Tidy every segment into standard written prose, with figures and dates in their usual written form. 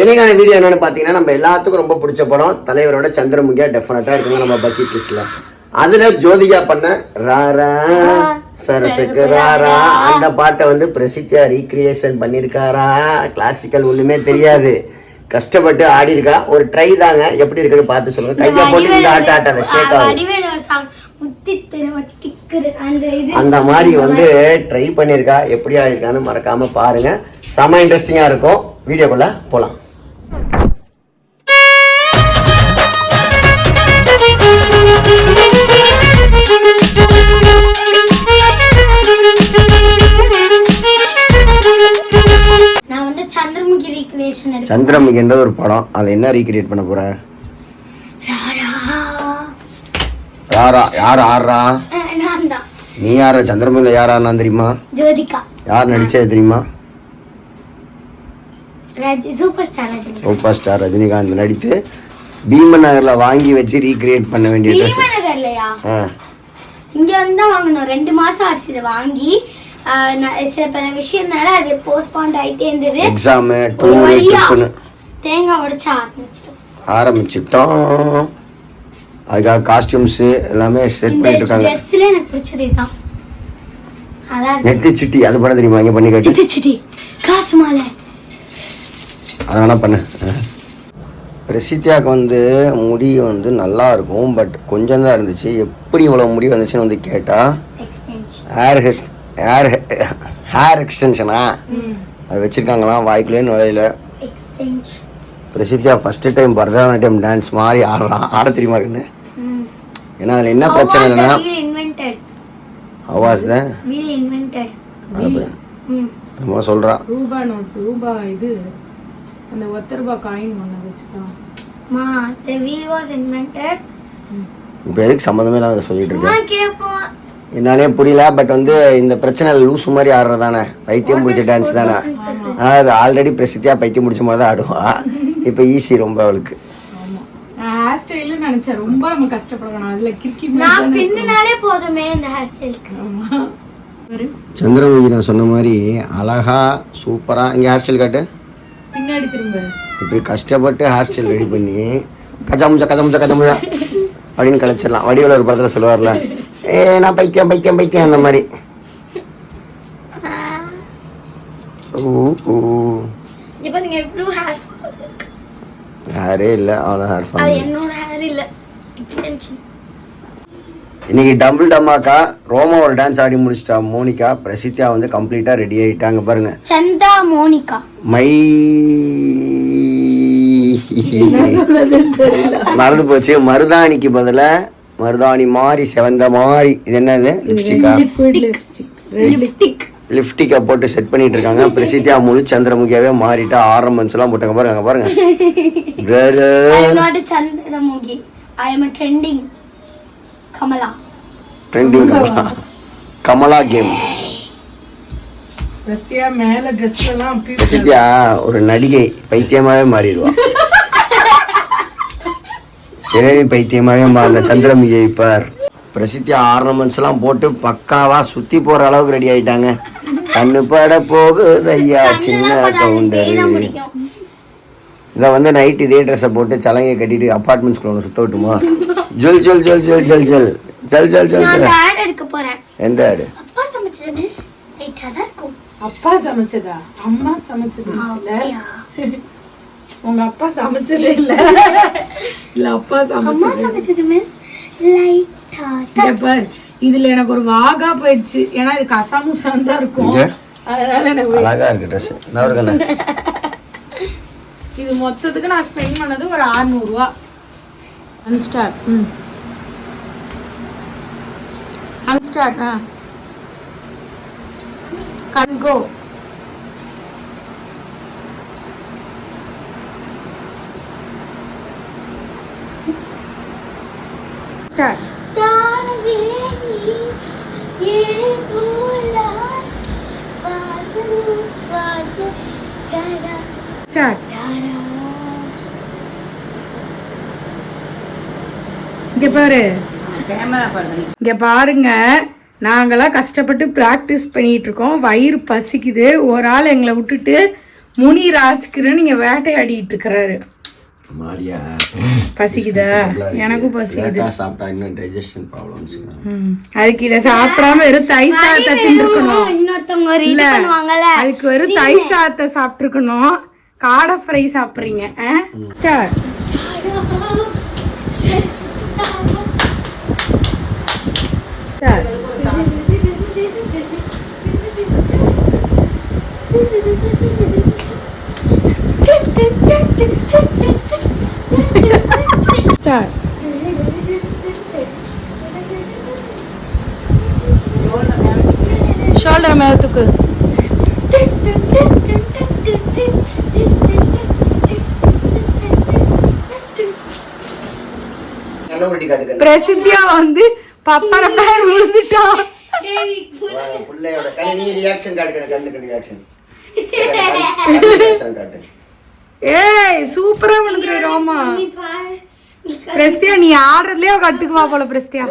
இன்னைக்கான வீடியோ என்னன்னு பாத்தீங்கன்னா நம்ம எல்லாத்துக்கும் ரொம்ப பிடிச்ச படம் தலைவரோட சந்திரமுகியா டெஃபினட்டா இருக்குங்க நம்ம பக்கெட் லிஸ்ட்ல. அதுல ஜோதிகா பண்ண ராரா சரசக்கு ராரா அந்த பாட்டை வந்து பிரசித்தியா ரீக்ரியேஷன் பண்ணிருக்காரா. கிளாசிக்கல் ஒண்ணுமே தெரியாது, கஷ்டப்பட்டு ஆடி இருக்கா. ஒரு ட்ரை தாங்க, எப்படி இருக்குன்னு பார்த்து சொல்லுங்க. கையை போட்டு இந்த ஆட்ட அந்த ஷேக் ஆகும் அந்த மாதிரி வந்து ட்ரை பண்ணியிருக்கா. எப்படி ஆயிருக்கான்னு மறக்காம பாருங்க, செம இன்ட்ரெஸ்டிங்கா இருக்கும். வீடியோக்குள்ள போலாம். நான் வந்து சந்திரமுகி ரீக்ரியேஷன் சந்திரமுகின்ற ஒரு படம், அதுல என்ன ரீக்ரியேட் பண்ண போற? யாரா யார் ஆடுறா? நீ யார? சந்திரமுகில யாரான்னு தெரியுமா? ஜோதிகா. யார் நடிச்சது தெரியுமா? சூப்பர் ஸ்டார் ரஜினிகாந்த் நடித்து பீமன் நகர்ல வாங்கி வச்சு ரீக்ரியேட் பண்ண வேண்டிய ட்ரெஸ். பீமன் நகர்லயா? இங்க வந்து வாங்கணும். 2 மாசம் ஆச்சு இத வாங்கி. சில பல விஷயம்னால அது போஸ்ட்போன் ஆயிட்டே இருந்தது. எக்ஸாம் டூர் தேங்காய் உடைச்சு ஆரம்பிச்சிட்டோம். அதுக்காக காஸ்டியூம்ஸ் எல்லாமே செட் பண்ணிட்டு இருக்காங்க. ட்ரெஸ்ல எனக்கு பிடிச்சது இதுதான். அதான் நெத்தி சுட்டி. அது பண்ண தெரியுமா? இங்க பண்ணி காட்டு. நெத்தி சுட்டி, காசு மாலை. அதனால பண்ண. பிரசித்தியாக்கு வந்து முடி வந்து நல்லா இருக்கும், பட் கொஞ்சம் தான் இருந்துச்சு. எப்படி இவ்வளவு முடி வந்துச்சுன்னு வந்து கேட்டா, ஹேர் எக்ஸ்டென்ஷனா அது வச்சிருக்காங்களாம் வாய்க்குள்ளே நுழையில. பிரசித்தியா ஃபர்ஸ்ட் டைம் பரதநாட்டியம் டான்ஸ் மாதிரி ஆடுறான். ஆட தெரியுமா இருக்குன்னு? ஏன்னா அதுல என்ன பிரச்சனை இல்லைன்னா அவாஸ் தான் நம்ம சொல்றா. ரூபா நோட், ரூபா இது அந்த ₹1 காயின் ஒண்ணு வெச்சுட்டான். மா the wheel was invented. இப்போ எதுக்கு சம்பந்தமே இல்லாம சொல்லிட்டு இருக்கேன்? நான் கேப்போம். என்னாலே புரியல. பட் வந்து இந்த பிரச்சனை லூசு மாதிரி ஆடுறதானே, பைத்தியம் பிடிச்ச டான்ஸ் தானே. அது ஆல்ரெடி பிரசித்தியா பைத்தியம் பிடிச்ச மாதிரி தான் ஆடுவா. இப்போ ஈஸி ரொம்ப அவளுக்கு. ஹேர் ஸ்டைல்ல நினைச்சா ரொம்ப நம்ம கஷ்டப்படணும். அதுல கிறுக்கி நான் பின்னனாலே போதுமே இந்த ஹேர் ஸ்டைலுக்கு. சந்திரமுகி நான் சொன்ன மாதிரி அழகா சூப்பரா. இங்க ஹேர் ஸ்டைல் காட்டு. பின்னாடி திரும்ப இப்படி கஷ்டப்பட்டு ஹேர் ஸ்டைல் ரெடி பண்ணி கஜாமுஜா கஜாமுஜா கஜாமுஜா அப்படின்னு கழிச்சிடலாம். வடிவில் ஒரு படத்துல சொல்லுவார்ல, நான் பைத்தியம் பைத்தியம் பைத்தியம் அந்த மாதிரி. ஹேரே இல்லை, அவ்வளோ ஹேர் ஃபால். இன்னைக்கு டபுள் டமாக்கா ரோமா ஒரு டான்ஸ் ஆடி முடிச்சிட்டா மோனிகா. பிரசித்தியா வந்து கம்ப்ளீட்டா ரெடி ஆயிட்டாங்க பாருங்க. சந்தா மோனிகா மை மறந்து போச்சு. மருதாணிக்கு பதிலா மருதாணி மாதிரி செவந்த மாதிரி. இது என்னது? லிப்ஸ்டிக்கா? லிப்ஸ்டிக்கை போட்டு செட் பண்ணிட்டு இருக்காங்க. பிரசித்தியா முழு சந்திரமுகியாவே மாறிட்டா. ஆரம்பன்ஸ் எல்லாம் போட்டாங்க பாருங்க பாருங்க. Chandramukhi, I am a trending Kamala. Trending Kamala. Kamala game. பிரசித்தியா மேல Dress எல்லாம் பிரசித்தியா ஒரு நடிகை பைத்தியமாவே மாறிடுவா. இறைவி பைத்தியமாவே மாறின சந்திரமுகியை பார். பிரசித்தியா ஆர்னமெண்ட்ஸ் எல்லாம் போட்டு பக்காவா சுத்தி போற அளவுக்கு ரெடி ஆயிட்டாங்க. கண்ணு பட போகுது ஐயா சின்ன கவுண்டர். இதை வந்து நைட் இதே ட்ரெஸ்ஸை போட்டு சலங்கை கட்டிட்டு அப்பார்ட்மெண்ட்ஸ்குள்ள சுத்த விட்டுமா? ஜொல் ஜொல் ஜொல் ஜொல் ஜொல் ஜொல் ஜல் ஜல் ஜல். நான் எடுக்க போறேன். எந்த ஆடு? அப்பா சமைச்சது மிஸ். ரைட்டா தான் இருக்கும். அப்பா சமைச்சதா? அம்மா சமைச்சது இல்ல. உங்க அப்பா சமைச்சதே இல்ல. இல்ல அப்பா சமைச்சது. அம்மா சமைச்சது மிஸ். லைட்டா தான். பார், இதுல எனக்கு ஒரு வாகா போயிடுச்சு. ஏன்னா இது கசாமுசான் தான் இருக்கும். அதனால எனக்கு அழகா இருக்கு Dress. நான் இருக்கேன். இது மொத்தத்துக்கு நான் ஸ்பெண்ட் பண்ணது ஒரு ₹600. அன்ஸ்டார்ட். அன்ஸ்டார்ட். கன்கோ. ஸ்டார்ட். ஸ்டார்ட். இங்க பாரு, இங்க பாருங்க. நாங்களாம் கஷ்டப்பட்டு ப்ராக்டிஸ் பண்ணிட்டு இருக்கோம். வயிறு பசிக்குது. ஒரு ஆள் எங்களை விட்டுட்டு முனி ராஜ்கிரன் நீங்க வேட்டையாடிட்டு இருக்கிறாரு. பசிக்குதா? எனக்கும் பசிக்குது. சாப்பிட்டா இன்னும் டைஜஷன் ப்ராப்ளம்ஸ். அதுக்கு இதை சாப்பிடாம வெறும் தயிர் சாதத்தை தின்றுக்கணும். இன்னொருத்தவங்க இல்ல அதுக்கு வெறும் தயிர் சாதத்தை சாப்பிட்டு இருக்கணும். காடை ஃப்ரை சாப்பிடுறீங்க. ஷோல்டர் மேல தூக்கு. பிரசித்தியா வந்து பப்பர பேர் விழுந்துட்டான். புள்ளையோட கண்ணு நீ ரியாக்ஷன் காட்டுங்க. கண்ணு ரியாக்ஷன் காட்டு. ஏய் சூப்பரா விழுந்துரு ரோமா. பிரஸ்தியா நீ ஆடுறதுலயே கட்டுக்கு வா போல. பிரஸ்தியா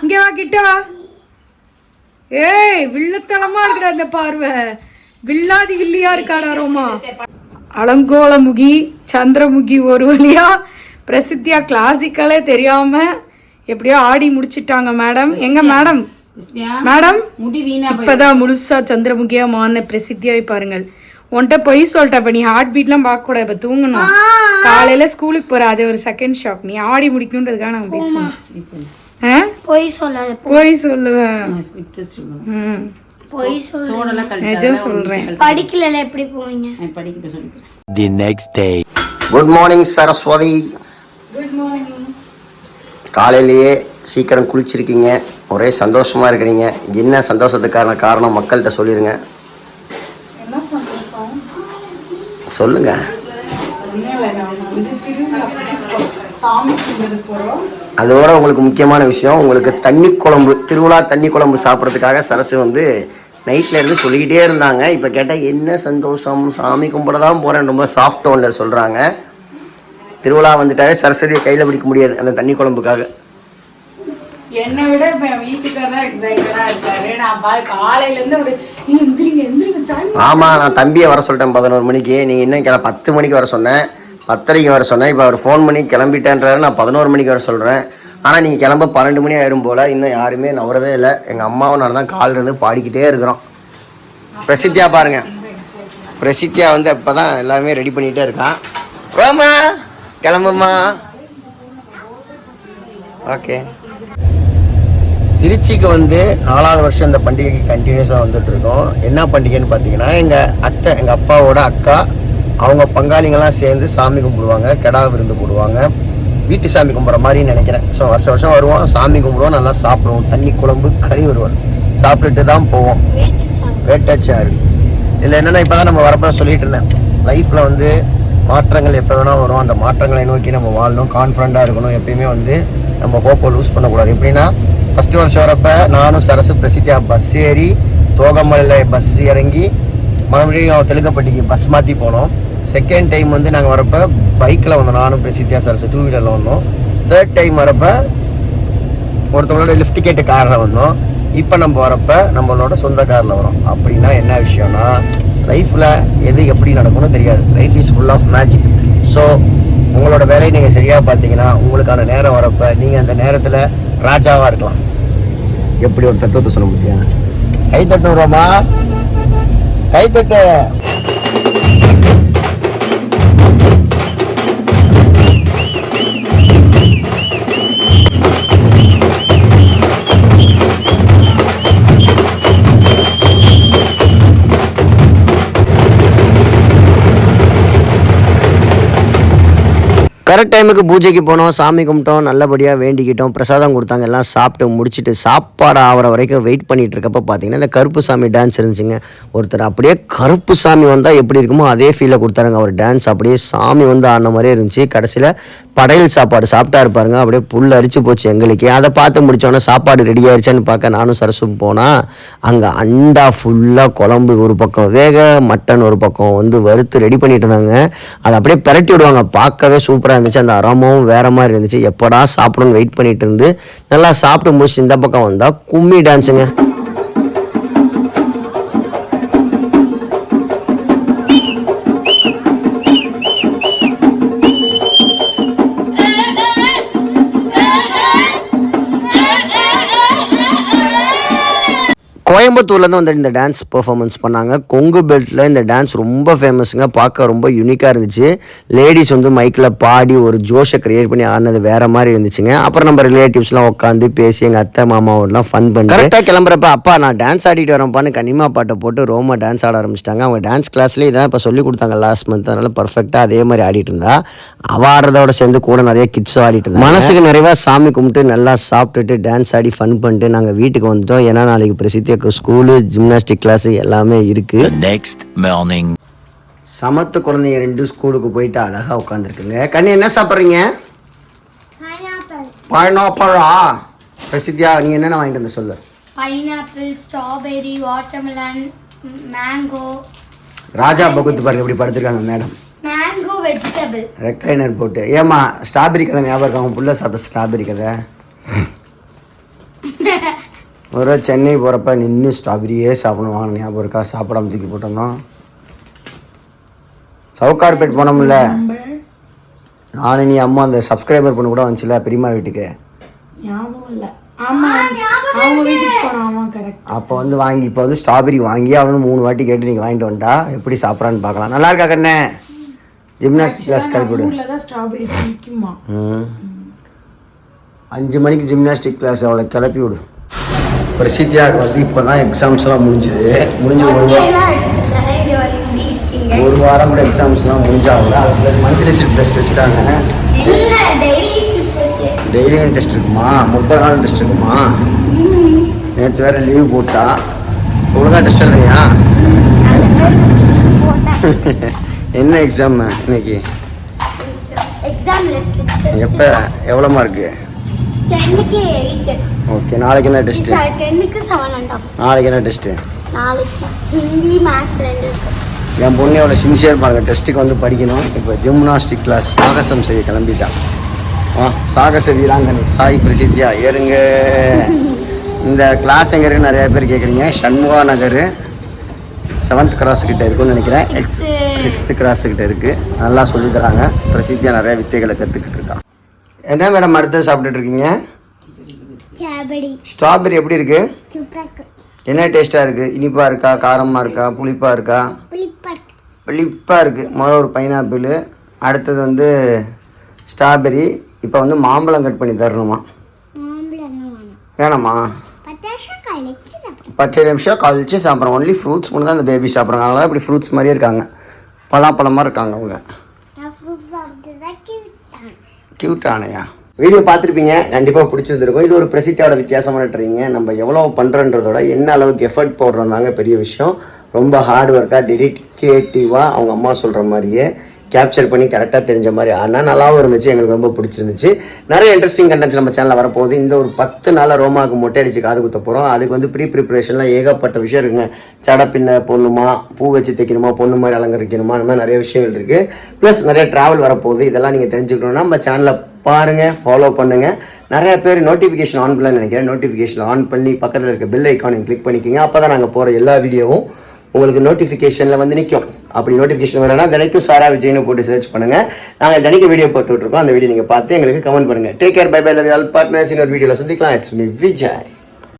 இங்க வா, கிட்ட வா. ஏய் வில்லத்தனமா இருக்கிற அந்த பார்வை. வில்லாதி வில்லியா இருக்காடா ரோமா. அலங்கோலமுகி சந்திரமுகி ஒரு வழியா பிரசித்தியா கிளாசிக்கலே தெரியாம எப்படியோ ஆடி முடிச்சிட்டாங்க மேடம். எங்க மேடம்? மேடம் இப்பதான் முழுசா சந்திரமுகியா மாறின பிரசித்தியாவை பாருங்கள். உன்கிட்ட பொய் சொல்லிட்ட. நீ ஹார்ட் பீட்லாம் பார்க்க கூடாது. இப்ப தூங்கணும். காலையில ஸ்கூலுக்கு போற. அது ஒரு செகண்ட் ஷாக். நீ ஆடி முடிக்கணுன்றதுக்காக நான் பேசுவேன். பொய் சொல்லாத. பொய் சொல்லுவேன். பொய் சொல்லுவேன். நிஜம் சொல்றேன். படிக்கல எப்படி போவீங்க? The next day. Good morning Saraswati. Good morning. காலையிலேயே சீக்கிரம் குளிச்சிருக்கீங்க. ஒரே சந்தோஷமா இருக்கிறீங்க. என்ன சந்தோஷத்துக்கான காரணம் மக்கள்கிட்ட சொல்லிருங்க. சொல்லுங்க. அதோட உங்களுக்கு முக்கியமான விஷயம், உங்களுக்கு தண்ணி குழம்பு, திருவிழா தண்ணி குழம்பு சாப்பிட்றதுக்காக சரசு வந்து நைட்ல இருந்து சொல்லிக்கிட்டே இருந்தாங்க. இப்போ கேட்டால் என்ன சந்தோஷம், சாமி கும்பிட தான் போகிறேன் ரொம்ப சாஃப்ட் டோனில் சொல்கிறாங்க. திருவிழா வந்துட்டாலே சரஸ்வதியை கையில் பிடிக்க முடியாது அந்த தண்ணி குழம்புக்காக. என்னை விட இப்போ என் வீட்டுக்காரர் தான் எக்ஸைட்டடாக இருக்காரு. நான் காலையிலேருந்து ஆமாம், நான் தம்பியை வர சொல்லிட்டேன் 11 மணிக்கு. நீங்கள் இன்னும் 10 மணிக்கு வர சொன்னேன், 10:30க்கு வர சொன்னேன். இப்போ அவர் ஃபோன் பண்ணி கிளம்பிட்டேன்றாரு. நான் 11 மணிக்கு வர சொல்கிறேன். ஆனால் நீங்கள் கிளம்ப 12 மணி ஆயிரும் போல். இன்னும் யாருமே நவரவே இல்லை. எங்கள் அம்மாவும் நான் தான் காலில் இருந்து பாடிக்கிட்டே இருக்கிறோம். பிரசித்தியா பாருங்கள். பிரசித்தியா வந்து இப்போ தான் எல்லாமே ரெடி பண்ணிகிட்டே இருக்கான். வாமா கிளம்புமா. ஓகே. திருச்சிக்கு வந்து 4வது வருஷம் இந்த பண்டிகைக்கு கண்டினியூஸாக வந்துட்டு இருக்கோம். என்ன பண்டிகைன்னு பார்த்தீங்கன்னா, எங்கள் அத்தை, எங்கள் அப்பாவோட அக்கா, அவங்க பங்காளிங்கெல்லாம் சேர்ந்து சாமி கும்பிடுவாங்க. கெடா விருந்து போடுவாங்க. வீட்டு சாமி கும்பிட்ற மாதிரி நினைக்கிறேன். ஸோ வருஷம் வருவோம், சாமி கும்பிடுவோம், நல்லா சாப்பிடுவோம். தண்ணி குழம்பு, கறி வருவோம், சாப்பிட்டுட்டு தான் போவோம். வேட்டச்சாறு. இதில் என்னென்னா, இப்போ தான் நம்ம வரப்போ சொல்லிட்டு இருந்தேன், லைஃப்பில் வந்து மாற்றங்கள் எப்போ வேணால் வரும். அந்த மாற்றங்களை நோக்கி நம்ம வாழணும், கான்ஃபிடண்ட்டாக இருக்கணும். எப்பயுமே வந்து நம்ம ஹோப்பை லூஸ் பண்ணக்கூடாது. எப்படின்னா, ஃபஸ்ட்டு வருஷம் வரப்ப நானும் சரசு பிரசித்தியா பஸ் ஏறி தோகமலையில் பஸ் இறங்கி மறுபடியும் தெலுங்கப்பட்டிக்கு பஸ் மாற்றி போனோம். செகண்ட் டைம் வந்து நாங்கள் வரப்போ பைக்கில் வந்தோம். நானும் பிரசித்தியா சரசு 2 வீலரில் வந்தோம். தேர்ட் டைம் வரப்போ ஒருத்தவங்களோட லிஃப்ட் கேட்டு காரில் வந்தோம். இப்போ நம்ம வரப்போ நம்மளோட சொந்த காரில் வரோம். அப்படின்னா என்ன விஷயம்னா, லைஃப்பில் எது எப்படி நடக்கும்னு தெரியாது. Life is full of magic. So உங்களோட வேலையை நீங்கள் சரியாக பார்த்தீங்கன்னா, உங்களுக்கான நேரம் வரப்போ நீங்கள் அந்த நேரத்தில் ராஜாவாக இருக்கலாம். எப்படி ஒரு தத்துவத்தை சொல்ல முடியும்? கை தட்டுறோமா? கை தட்டு. கரெக்ட் டைமுக்கு பூஜைக்கு போனோம், சாமி கும்பிட்டோம், நல்லபடியாக வேண்டிக்கிட்டோம், பிரசாதம் கொடுத்தாங்க. எல்லாம் சாப்பிட்டு முடிச்சுட்டு சாப்பாடு ஆகிற வரைக்கும் வெயிட் பண்ணிகிட்டு இருக்கப்போ பார்த்தீங்கன்னா, இந்த கருப்பு சாமி டான்ஸ் இருந்துச்சுங்க. ஒருத்தர் அப்படியே கருப்பு சாமி வந்தால் எப்படி இருக்குமோ அதே ஃபீலில் கொடுத்தாருங்க. அவர் டான்ஸ் அப்படியே சாமி வந்து ஆடின மாதிரியே இருந்துச்சு. கடைசியில் படையல் சாப்பாடு சாப்பிட்டா இருப்பாருங்க. அப்படியே புல் அரிச்சு போச்சு எங்களுக்கு. அதை பார்த்து முடித்தோன்னே சாப்பாடு ரெடி ஆயிடுச்சான்னு பார்க்க நானும் சரசும் போனால், அங்கே அண்டா ஃபுல்லாக குழம்பு ஒரு பக்கம் வேக, மட்டன் ஒரு பக்கம் வந்து வறுத்து ரெடி பண்ணிட்டு இருந்தாங்க. அதை அப்படியே பிரட்டி விடுவாங்க. பார்க்கவே சூப்பராக இருந்துச்சு, அந்த அரோமாவும் வேறு மாதிரி இருந்துச்சு. எப்போடா சாப்பிடணும்னு வெயிட் பண்ணிட்டு இருந்து நல்லா சாப்பிட்டு முடிச்சு இந்த பக்கம் வந்தால் கும்மி டான்ஸுங்க. கோயம்புத்தூர்லேருந்து வந்து இந்த டான்ஸ் பெர்ஃபார்மன்ஸ் பண்ணாங்க. கொங்கு பெல்ட்டில் இந்த டான்ஸ் ரொம்ப ஃபேமஸுங்க. பார்க்க ரொம்ப யூனிக்காக இருந்துச்சு. லேடிஸ் வந்து மைக்கில் பாடி ஒரு ஜோஷை க்ரியேட் பண்ணி ஆடினது வேறு மாதிரி இருந்துச்சுங்க. அப்புறம் நம்ம ரிலேட்டிவ்ஸ்லாம் உட்காந்து பேசி எங்கள் அத்தை மாமாவோடலாம் ஃபன் பண்ணி கரெக்டாக கிளம்புறப்ப அப்பா நான் டான்ஸ் ஆடிட்டு வரேன்ப்பான்னு கனிமா பாட்டை போட்டு ரோமா டான்ஸ் ஆட ஆரம்பிச்சிட்டாங்க. அவங்க டான்ஸ் கிளாஸ்லேயே இதான் இப்போ சொல்லி கொடுத்தாங்க லாஸ்ட் மந்த். அதனால் பர்ஃபெக்டாக அதே மாதிரி ஆடிட்டு இருந்தா. அவள் ஆடுறதோட சேர்ந்து கூட நிறைய கிட்ஸும் ஆடிட்டு இருந்தாங்க. மனசுக்கு நிறைவாக சாமி கும்பிட்டு நல்லா சாப்பிட்டுட்டு டான்ஸ் ஆடி ஃபன் பண்ணிட்டு நாங்கள் வீட்டுக்கு வந்துட்டோம். ஏன்னா நாளைக்கு பிரசித்தி ஸ்கூலு ஜிம்னாஸ்டிக் கிளாஸ் எல்லாமே இருக்கு. நெக்ஸ்ட் மார்னிங் சமத்து குழந்தைங்க 2 ஸ்கூலுக்கு போயிட்டு அழகா உட்காந்துருக்குங்க. கண்ணி என்ன சாப்பிட்றீங்க? பைனாப்பிளா? பிரசித்தியா நீங்க என்னென்ன வாங்கிட்டு வந்து சொல்லு. Pineapple, strawberry, watermelon, mango. Raja பகுத்து பாருங்க எப்படி படுத்துருக்காங்க மேடம். மேங்கோ வெஜிடபிள் ரெக்லைனர் போட்டு. ஏமா ஸ்ட்ராபெரி கதை ஞாபகம் இருக்கா? அவங்க புள்ள சாப்பிட்ட ஸ்ட்ராபெரி கதை. ஒரு சென்னை போகிறப்ப நின்று ஸ்ட்ராபெரியே சாப்பிடணும் வாங்க ஞாபகம் இருக்கா? சாப்பிடாம தூக்கி போட்டோம். சவுகார்பேட் போனோம்ல நானும் நீ அம்மா அந்த சப்ஸ்கிரைபர் பண்ண கூட வந்துச்சுல பெரியம்மா வீட்டுக்கு. அப்போ வந்து வாங்கி இப்போ வந்து ஸ்ட்ராபெரி வாங்கி அவனு 3 வாட்டி கேட்டு நீங்கள் வாங்கிட்டு வந்துட்டா எப்படி சாப்பிட்றான்னு பார்க்கலாம். நல்லா இருக்கா கண்ணே? Gymnastic class கிளப்பிவிடு. 5 மணிக்கு ஜிம்னாஸ்டிக் கிளாஸ் அவளை கிளப்பி விடு. பிரசித்தியாவுக்கு வந்து இப்போ தான் எக்ஸாம்ஸ்லாம் முடிஞ்சு ஒரு வாரம் கூட எக்ஸாம்ஸ்லாம் முடிஞ்சாங்க. அதுக்கு மந்த்லி ஸ்லிப் டெஸ்ட் வச்சுட்டாங்க. டெய்லியும் டெஸ்ட் இருக்குமா? 30 நாள் டெஸ்ட் இருக்குமா? நேற்று வேறு லீவ் போட்டா. ஒழுங்காக டெஸ்ட் எழுதுறியா? என்ன எக்ஸாம் இன்னைக்கு? எப்போ எவ்வளோ மார்க்கு? 10க்கு 8. ஓகே நாளைக்கு என்ன டெஸ்ட்? 10க்கு 7.5. நாளைக்கு என்ன டெஸ்ட்? நாளைக்கு ஹிந்தி மேத்ஸ் 2 இருக்கு. என் பொண்ணு எவ்வளோ சின்சியர் பாருங்க. டெஸ்ட்டுக்கு வந்து படிக்கணும். இப்போ ஜிம்னாஸ்டிக் கிளாஸ் சாகசம் செய்ய கிளம்பிட்டான். சாகச வீராங்கனை சாய் பிரசித்தியா ஏறுங்க. இந்த கிளாஸ் எங்கே இருக்குன்னு நிறைய பேர் கேட்குறீங்க. சண்முகா நகர் 7th கிராஸ் கிட்ட இருக்குன்னு நினைக்கிறேன். 6th கிராஸ் கிட்ட இருக்குது. நல்லா சொல்லி தராங்க. பிரசித்தியா நிறைய வித்தைகளை கற்றுக்கிட்டு இருக்கான். என்ன மேடம் அடுத்து சாப்பிட்டுட்டு இருக்கீங்க? ஸ்ட்ராபெரி எப்படி இருக்கு? என்ன டேஸ்ட்டாக இருக்குது? இனிப்பாக இருக்கா, காரமாக இருக்கா, புளிப்பாக இருக்கா? புளிப்பாக இருக்குது. முதல்ல ஒரு பைனாப்பிள், அடுத்தது வந்து ஸ்ட்ராபெரி. இப்போ வந்து மாம்பழம் கட் பண்ணி தரணுமா? வேணாமா? 10 நிமிஷம் கழிச்சு சாப்பிட்றோம். ஒன்லி ஃப்ரூட்ஸ் மட்டும் தான் இந்த பேபி சாப்பிட்றாங்க. அதனால இப்படி ஃப்ரூட்ஸ் மாதிரியே இருக்காங்க. பலாப்பழமாக இருக்காங்க அவங்க. கியூட் ஆனையா? வீடியோ பார்த்துருப்பீங்க, கண்டிப்பாக பிடிச்சிருந்துருக்கும். இது ஒரு பிரசித்தியோட வித்தியாசமான ட்ரைங்க. நம்ம எவ்வளோ பண்ணுறன்றதோட என்ன அளவுக்கு எஃபர்ட் போடுறோம் தாங்க பெரிய விஷயம். ரொம்ப ஹார்ட் ஒர்க்காக டெடிகேட்டிவாக அவங்க அம்மா சொல்கிற மாதிரியே கேப்சர் பண்ணி கரெக்டாக தெரிஞ்ச மாதிரி ஆனால் நல்லாவும் இருந்துச்சு. எங்களுக்கு ரொம்ப பிடிச்சிருந்துச்சு. நிறைய இன்ட்ரெஸ்டிங் கண்டென்ட்ஸ் நம்ம சேனலில் வரப்போகுது. இந்த ஒரு 10 நாளாக ரோமாவுக்கு மொட்டை அடித்து காது குத்த போகிறோம். அதுக்கு வந்து ப்ரிப்ரேஷன்லாம் ஏகப்பட்ட விஷயம் இருக்குங்க. சடை பின்ன பொண்ணுமா, பூ வச்சு தைக்கணுமா, பொண்ணு மாதிரி அலங்கரிக்கணுமா, அந்த மாதிரி நிறைய விஷயங்கள் இருக்குது. ப்ளஸ் நிறைய ட்ராவல் வரப்போகுது. இதெல்லாம் நீங்கள் தெரிஞ்சுக்கணுன்னா நம்ம சேனலில் பாருங்கள், ஃபாலோ பண்ணுங்கள். நிறைய பேர் நோட்டிஃபிகேஷன் ஆன் பண்ணலான்னு நினைக்கிறேன். நோட்டிஃபிகேஷன் ஆன் பண்ணி பக்கத்தில் இருக்க பெல் ஐக்கானை கிளிக் பண்ணிக்கோங்க. அப்போ தான் நாங்கள் போகிற எல்லா வீடியோவும் உங்களுக்கு நோட்டிஃபிகேஷனில் வந்து நிற்கும். அப்படி நோட்டிஃபிகேஷன் வரலன்னா தினைக்கும் சாரா விஜய்னு போட்டு சர்ச் பண்ணுங்கள். நாங்கள் தினைக்கும் வீடியோ போட்டுருக்கோம். அந்த வீடியோ நீங்கள் பார்த்து எங்களுக்கு கமெண்ட் பண்ணுங்கள். Take care, bye bye, love you all partners. இன்னொரு வீடியோவில் சந்திக்கலாம். It's me Vijay.